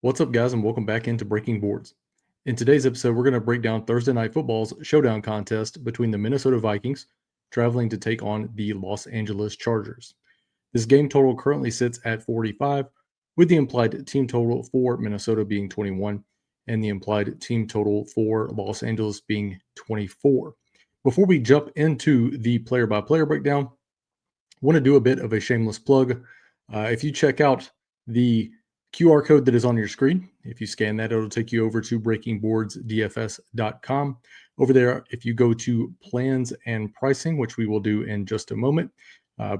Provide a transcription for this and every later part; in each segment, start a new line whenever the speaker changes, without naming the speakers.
What's up, guys, and welcome back into Breaking Boards. In today's episode, we're going to break down Thursday Night Football's Showdown contest between the Minnesota Vikings traveling to take on the Los Angeles Chargers. This game total currently sits at 45, with the implied team total for Minnesota being 21 and the implied team total for Los Angeles being 24. Before we jump into the player-by-player breakdown, I want to do a bit of a shameless plug. If you check out the QR code that is on your screen, if you scan that, it'll take you over to breakingboardsdfs.com. Over there, if you go to plans and pricing, which we will do in just a moment,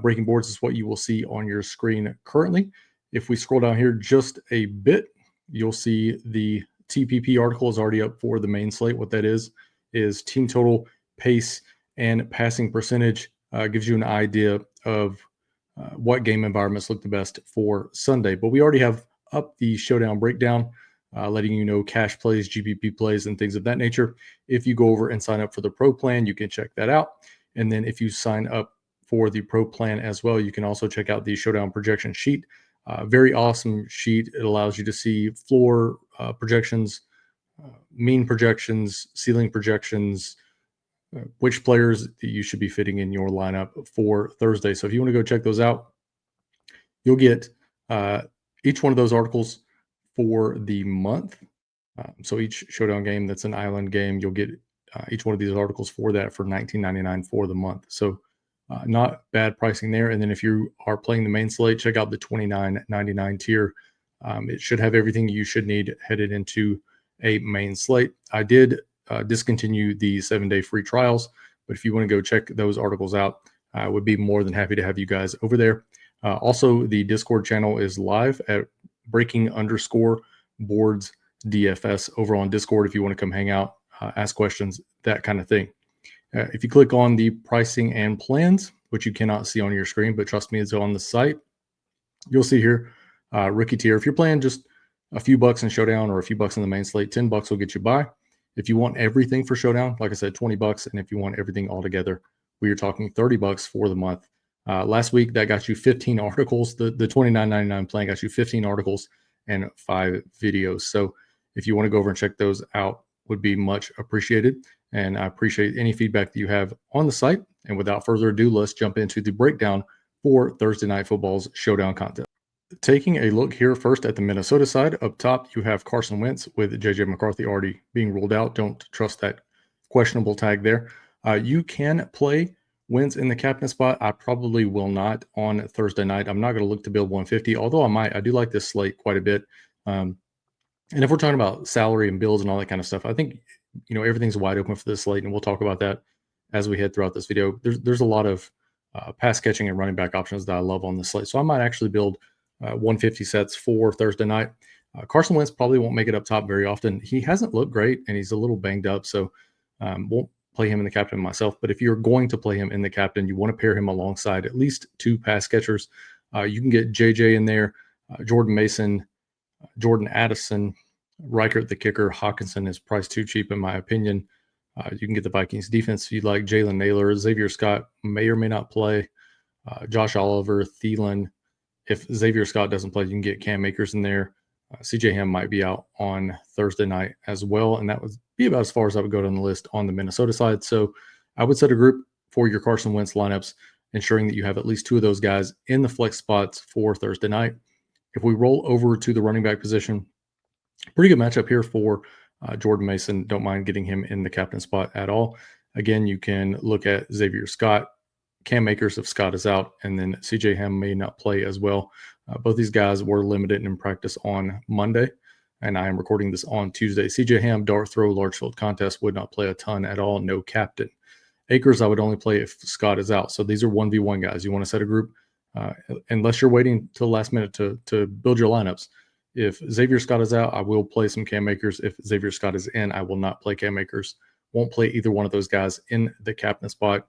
Breaking Boards is what you will see on your screen currently. If we scroll down here just a bit, you'll see the TPP article is already up for the main slate. What that is team total, pace, and passing percentage. Gives you an idea of what game environments look the best for Sunday. But we already have up the Showdown breakdown, letting you know cash plays, GPP plays, and things of that nature. If you go over and sign up for the Pro plan, you can check that out. And then if you sign up for the Pro plan as well, you can also check out the Showdown projection sheet. Very awesome sheet. It allows you to see floor projections, mean projections, ceiling projections, which players you should be fitting in your lineup for Thursday. So if you want to go check those out, you'll get each one of those articles for the month. So each Showdown game that's an island game, you'll get each one of these articles for that for $19.99 for the month. So not bad pricing there. And then if you are playing the main slate, check out the $29.99 tier. It should have everything you should need headed into a main slate. I did discontinue the 7-day free trials, but if you want to go check those articles out, I would be more than happy to have you guys over there. Also, the Discord channel is live at breaking_boards DFS over on Discord if you want to come hang out, ask questions, that kind of thing. If you click on the pricing and plans, which you cannot see on your screen, but trust me, it's on the site, you'll see here rookie tier. If you're playing just a few bucks in Showdown or a few bucks in the main slate, $10 will get you by. If you want everything for Showdown, like I said, $20. And if you want everything all together, we are talking $30 for the month. Last week, that got you 15 articles. The $29.99 plan got you 15 articles and 5 videos. So if you want to go over and check those out, would be much appreciated. And I appreciate any feedback that you have on the site. And without further ado, let's jump into the breakdown for Thursday Night Football's Showdown contest. Taking a look here first at the Minnesota side, up top, you have Carson Wentz with J.J. McCarthy already being ruled out. Don't trust that questionable tag there. You can play Wentz in the captain spot. I probably will not on Thursday night. I'm not going to look to build 150, although I might. I do like this slate quite a bit. And if we're talking about salary and builds and all that kind of stuff, I think everything's wide open for this slate, and we'll talk about that as we head throughout this video. There's a lot of pass catching and running back options that I love on this slate, so I might actually build 150 sets for Thursday night. Carson Wentz probably won't make it up top very often. He hasn't looked great, and he's a little banged up, so won't play him in the captain myself. But if you're going to play him in the captain, you want to pair him alongside at least 2 pass catchers. You can get JJ in there, Jordan Mason, Jordan Addison, Reichert the kicker. Hawkinson is priced too cheap in my opinion. You can get the Vikings defense if you like. Jalen Naylor, Xavier Scott may or may not play. Josh Oliver, Thielen. If Xavier Scott doesn't play, you can get Cam Akers in there. CJ Ham might be out on Thursday night as well, and that would be about as far as I would go down the list on the Minnesota side. So I would set a group for your Carson Wentz lineups, ensuring that you have at least 2 of those guys in the flex spots for Thursday night. If we roll over to the running back position, pretty good matchup here for Jordan Mason. Don't mind getting him in the captain spot at all. Again, you can look at Xavier Scott, Cam Akers if Scott is out, and then CJ Ham may not play as well. Both these guys were limited in practice on Monday, and I am recording this on Tuesday. CJ Ham, dart throw, large field contest, would not play a ton at all, no captain. Akers, I would only play if Scott is out. So these are 1v1 guys. You want to set a group, unless you're waiting till the last minute to build your lineups. If Xavier Scott is out, I will play some Cam Akers. If Xavier Scott is in, I will not play Cam Akers. Won't play either one of those guys in the captain spot.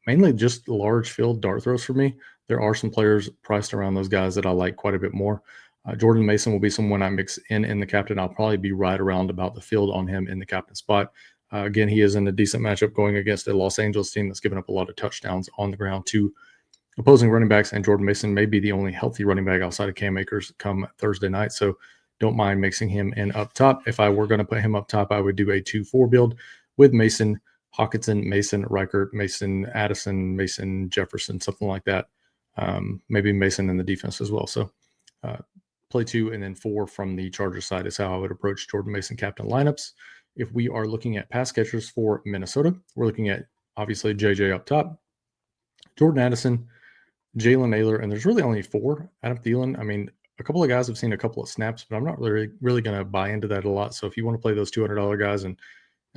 Mainly just large field dart throws for me. There are some players priced around those guys that I like quite a bit more. Jordan Mason will be someone I mix in the captain. I'll probably be right around about the field on him in the captain spot. Again, he is in a decent matchup going against a Los Angeles team that's given up a lot of touchdowns on the ground to opposing running backs, and Jordan Mason may be the only healthy running back outside of Cam Akers come Thursday night. So Don't mind mixing him in up top. If I were going to put him up top, I would do a 2-4 build with Mason, Hawkinson, Mason, Reichert, Mason, Addison, Mason, Jefferson, something like that. Maybe Mason in the defense as well. So play 2 and then 4 from the Chargers side is how I would approach Jordan Mason captain lineups. If we are looking at pass catchers for Minnesota, we're looking at obviously JJ up top, Jordan Addison, Jalen Naylor, and there's really only 4. Adam Thielen. I mean, a couple of guys have seen a couple of snaps, but I'm not really going to buy into that a lot. So if you want to play those $200 guys and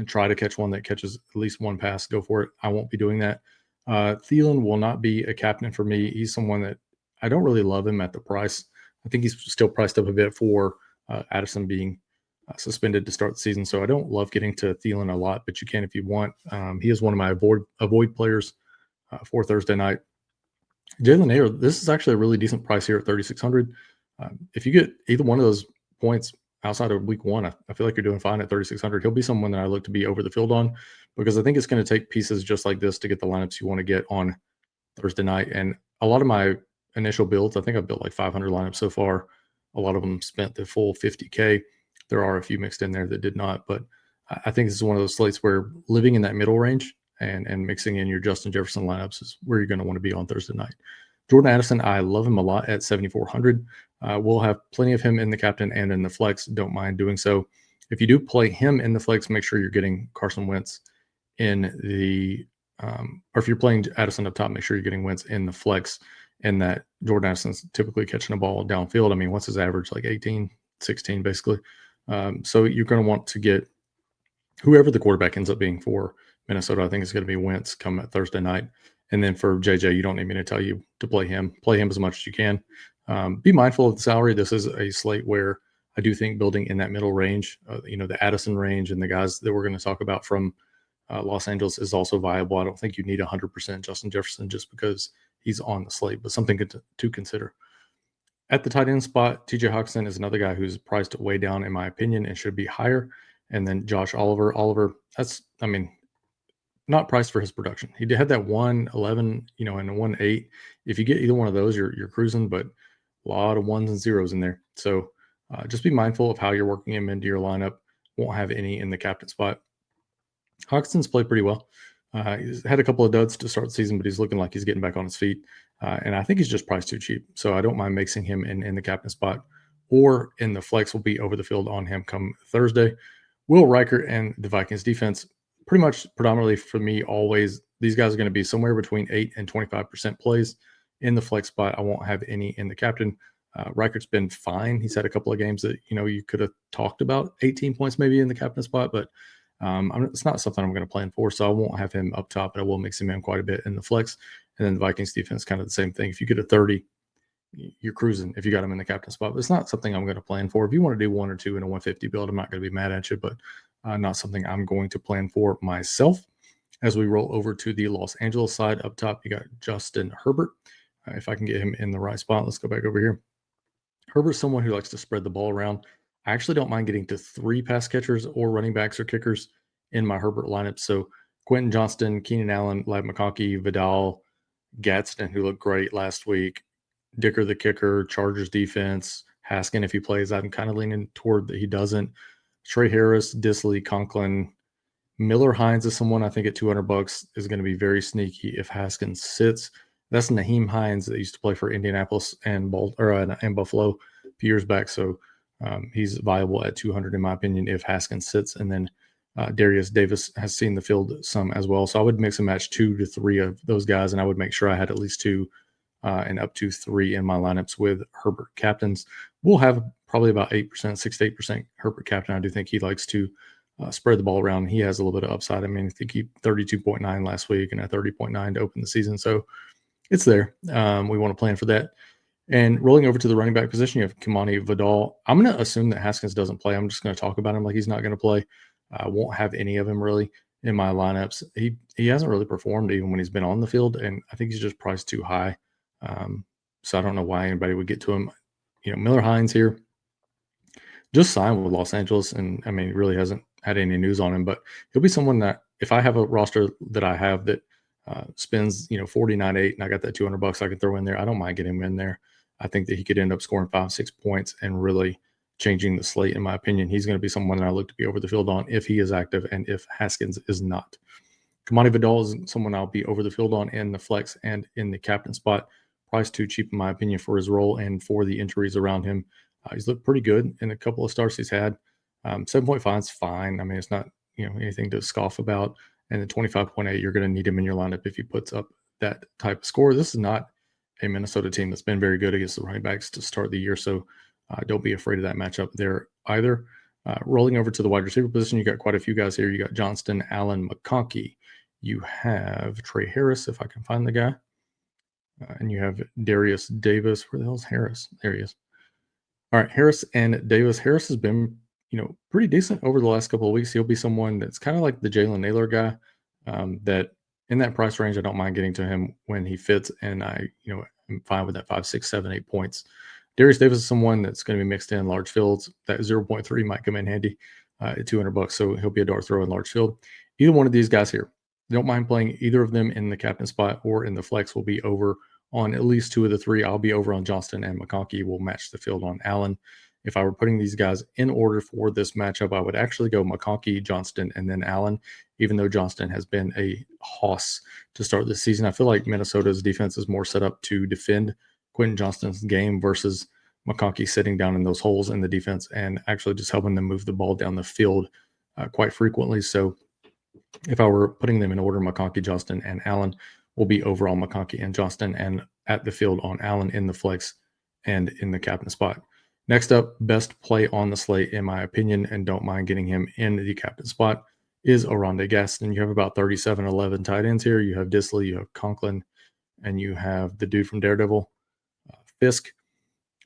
try to catch one that catches at least one pass, go for it. I won't be doing that. Thielen will not be a captain for me. He's someone that I don't really love him at the price. I think he's still priced up a bit for Addison being suspended to start the season. So I don't love getting to Thielen a lot, but you can if you want. He is one of my avoid players for Thursday night. Jalen Naylor, this is actually a really decent price here at 3,600. If you get either one of those points outside of week 1, I feel like you're doing fine at 3,600. He'll be someone that I look to be over the field on because I think it's going to take pieces just like this to get the lineups you want to get on Thursday night. And a lot of my initial builds, I think I've built like 500 lineups so far. A lot of them spent the full 50K. There are a few mixed in there that did not, but I think this is one of those slates where living in that middle range and mixing in your Justin Jefferson lineups is where you're going to want to be on Thursday night. Jordan Addison, I love him a lot at 7,400. We'll have plenty of him in the captain and in the flex. Don't mind doing so. If you do play him in the flex, make sure you're getting Carson Wentz in the or if you're playing Addison up top, make sure you're getting Wentz in the flex, and that Jordan Addison's typically catching a ball downfield. I mean, what's his average? Like 18, 16, basically. So you're going to want to get whoever the quarterback ends up being for Minnesota. I think it's going to be Wentz come at Thursday night. And then for JJ, you don't need me to tell you to play him. Play him as much as you can. Be mindful of the salary. This is a slate where I do think building in that middle range, the Addison range and the guys that we're going to talk about from Los Angeles is also viable. I don't think you need 100% Justin Jefferson just because he's on the slate, but something to consider. At the tight end spot, TJ Hawkinson is another guy who's priced way down, in my opinion, and should be higher. And then Josh Oliver. Not priced for his production. He had that 111, and a 1.8. If you get either one of those, you're cruising, but a lot of ones and zeros in there. So just be mindful of how you're working him into your lineup. Won't have any in the captain spot. Hawkinson's played pretty well. He's had a couple of duds to start the season, but he's looking like he's getting back on his feet. And I think he's just priced too cheap. So I don't mind mixing him in the captain spot or in the flex. Will be over the field on him come Thursday. Will Reichert and the Vikings defense, pretty much predominantly for me, always, these guys are going to be somewhere between 8 and 25% plays in the flex spot. I won't have any in the captain. Reichert's been fine. He's had a couple of games that, you could have talked about 18 points maybe in the captain spot, but it's not something I'm going to plan for. So I won't have him up top, but I will mix him in quite a bit in the flex. And then the Vikings defense, kind of the same thing. If you get a 30, you're cruising if you got him in the captain spot, but it's not something I'm going to plan for. If you want to do 1 or 2 in a 150 build, I'm not going to be mad at you, but not something I'm going to plan for myself. As we roll over to the Los Angeles side, up top, you got Justin Herbert. If I can get him in the right spot, let's go back over here. Herbert's someone who likes to spread the ball around. I actually don't mind getting to 3 pass catchers or running backs or kickers in my Herbert lineup. So Quentin Johnston, Keenan Allen, Ladd McConkey, Vidal, Gadsden, who looked great last week, Dicker the kicker, Chargers defense, Haskin if he plays. I'm kind of leaning toward that he doesn't. Trey Harris, Disley, Conklin, Miller Hines is someone I think at $200 is going to be very sneaky if Haskins sits. That's Naheem Hines that used to play for Indianapolis and Buffalo a few years back. So he's viable at 200 in my opinion if Haskins sits. And then Darius Davis has seen the field some as well. So I would mix and match 2 to 3 of those guys, and I would make sure I had at least 2 and up to 3 in my lineups with Herbert captains. We'll have probably about 8%, 6 to 8% Herbert captain. I do think he likes to spread the ball around. He has a little bit of upside. I mean, I think he 32.9 last week and a 30.9 to open the season. So it's there. We want to plan for that. And rolling over to the running back position, you have Kimani Vidal. I'm going to assume that Haskins doesn't play. I'm just going to talk about him like he's not going to play. I won't have any of him really in my lineups. He hasn't really performed even when he's been on the field, and I think he's just priced too high. So I don't know why anybody would get to him. Miller Hines here just signed with Los Angeles, and I mean, really hasn't had any news on him, but he'll be someone that if I have a roster that I have that spends, 49.8 and I got that $200 I can throw in there, I don't mind getting him in there. I think that he could end up scoring 5-6 points and really changing the slate, in my opinion. He's going to be someone that I look to be over the field on if he is active and if Haskins is not. Kamani Vidal is someone I'll be over the field on in the flex and in the captain spot. Price too cheap, in my opinion, for his role and for the injuries around him. He's looked pretty good in a couple of starts he's had. 7.5 is fine. I mean, it's not anything to scoff about. And the 25.8, you're going to need him in your lineup if he puts up that type of score. This is not a Minnesota team that's been very good against the running backs to start the year, so don't be afraid of that matchup there either. Rolling over to the wide receiver position, you got quite a few guys here. You got Johnston, Allen, McConkey. You have Trey Harris, if I can find the guy. And you have Darius Davis. Where the hell's Harris? There he is. All right, Harris and Davis. Harris has been, pretty decent over the last couple of weeks. He'll be someone that's kind of like the Jalen Naylor guy, that in that price range, I don't mind getting to him when he fits, and I'm fine with that 5, 6, 7, 8 points. Darius Davis is someone that's going to be mixed in large fields. That 0.3 might come in handy at $200, so he'll be a dart throw in large field. Either one of these guys here, don't mind playing either of them in the captain spot or in the flex. Will be over on at least 2 of the 3. I'll be over on Johnston, and McConkey will match the field on Allen. If I were putting these guys in order for this matchup, I would actually go McConkey, Johnston, and then Allen, even though Johnston has been a hoss to start this season. I feel like Minnesota's defense is more set up to defend Quentin Johnston's game versus McConkey sitting down in those holes in the defense and actually just helping them move the ball down the field quite frequently. So if I were putting them in order, McConkey, Johnston, and Allen will be over on McConkey and Johnston, and at the field on Allen in the flex and in the captain spot. Next up, best play on the slate, in my opinion, and don't mind getting him in the captain spot, is Oronde Gaston. You have about 37-11 tight ends here. You have Disley, you have Conklin, and you have the dude from Daredevil, Fisk.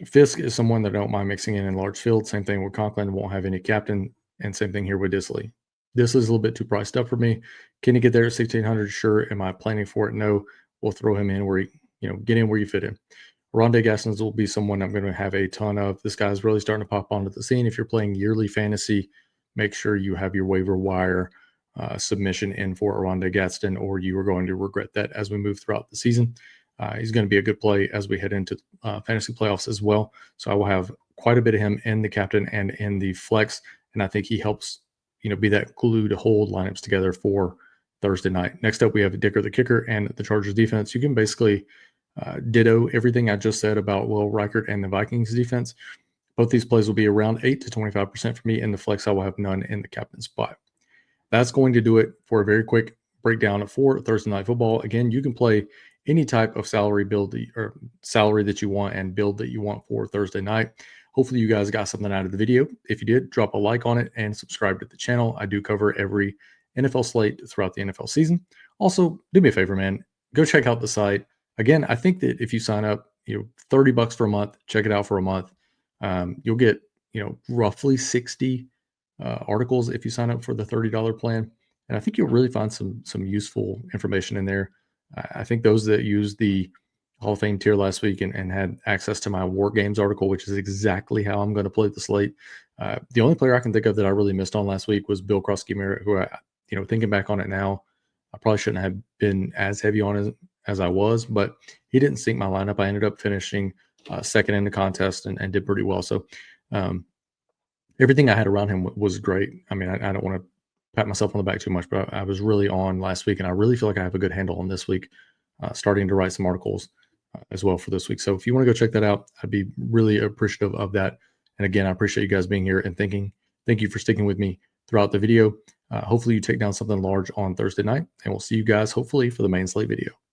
Fisk is someone that I don't mind mixing in large field. Same thing with Conklin, won't have any captain, and same thing here with Disley. This is a little bit too priced up for me. Can he get there at 1,600? Sure. Am I planning for it? No. We'll throw him in where get in where you fit in. Rondé Gaston will be someone I'm going to have a ton of. This guy's really starting to pop onto the scene. If you're playing yearly fantasy, make sure you have your waiver wire submission in for Rondé Gaston, or you are going to regret that as we move throughout the season. He's going to be a good play as we head into fantasy playoffs as well. So I will have quite a bit of him in the captain and in the flex, and I think he helps be that glue to hold lineups together for Thursday night. Next up, we have Dicker the kicker and the Chargers defense. You can basically ditto everything I just said about Will Reichert and the Vikings defense. Both these plays will be around 8 to 25% for me. In the flex, I will have none in the captain spot. That's going to do it for a very quick breakdown for Thursday Night Football. Again, you can play any type of salary build or salary that you want and build that you want for Thursday night. Hopefully you guys got something out of the video. If you did, drop a like on it and subscribe to the channel. I do cover every NFL slate throughout the NFL season. Also, do me a favor, man. Go check out the site. Again, I think that if you sign up, $30 for a month, check it out for a month. You'll get, roughly 60 articles if you sign up for the $30 plan. And I think you'll really find some useful information in there. I think those that use the Hall of Fame tier last week and had access to my War Games article, which is exactly how I'm going to play the slate. The only player I can think of that I really missed on last week was Bill Krosky-Merritt, who thinking back on it now, I probably shouldn't have been as heavy on as I was, but he didn't sink my lineup. I ended up finishing second in the contest and did pretty well. So everything I had around him was great. I mean, I don't want to pat myself on the back too much, but I was really on last week, and I really feel like I have a good handle on this week, starting to write some articles as well for this week. So if you want to go check that out, I'd be really appreciative of that. And again, I appreciate you guys being here and thank you for sticking with me throughout the video. Hopefully you take down something large on Thursday night, and we'll see you guys hopefully for the main slate video.